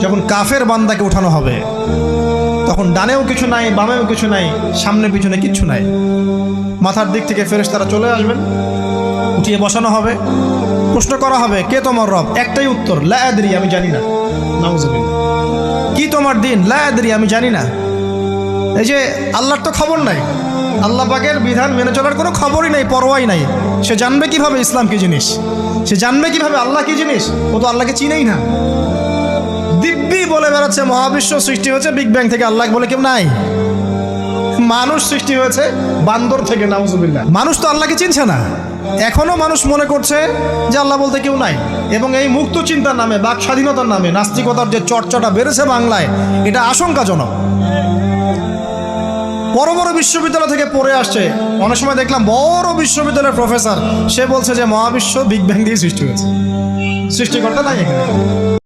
যখন কাফের বান্দাকে উঠানো হবে তখন ডানেও কিছু নাই, বামেও কিছু নাই, সামনে পিছনে কিচ্ছু নাই। মাথার দিক থেকে ফেরেশতারা চলে আসবেন, উঠিয়ে বসানো হবে, প্রশ্ন করা হবে কে তোমার রব? একটাই উত্তর, লা আদরি, আমি জানি না। নাউজুবিল্লাহ। কি তোমার দিন? লা আদরি, আমি জানি না। এই যে আল্লাহর তো খবর নাই, আল্লাহ পাকের বিধান মেনে চলার কোনো খবরই নাই, পরোয়াই নাই। সে জানবে কিভাবে ইসলাম কি জিনিস? সে জানবে কিভাবে আল্লাহ কি জিনিস? ও তো আল্লাহকে চিনেই না। দিব্যি বলে বেড়াচ্ছে মহাবিশ্ব সৃষ্টি হয়েছে বিগ ব্যাং থেকে, আল্লাহ বলে কেউ নাই। মানুষ সৃষ্টি হয়েছে বান্দর থেকে, নাউজুবিল্লাহ। মানুষ তো আল্লাহকে চিনছে না। এখনো মানুষ মনে করছে যে আল্লাহ বলতে কেউ নাই। এবং এই মুক্ত চিন্তার নামে, বাক স্বাধীনতার নামে নাস্তিকতার যে চর্চাটা বেড়েছে বাংলায়, এটা আশঙ্কাজনক। বড় বড় বিশ্ববিদ্যালয় থেকে পড়ে আসছে, অনেক সময় দেখলাম বড় বিশ্ববিদ্যালয়ের প্রফেসর, সে বলছে যে মহাবিশ্ব বিগ ব্যাং দিয়ে সৃষ্টি হয়েছে, সৃষ্টিকর্তা নাই এখানে।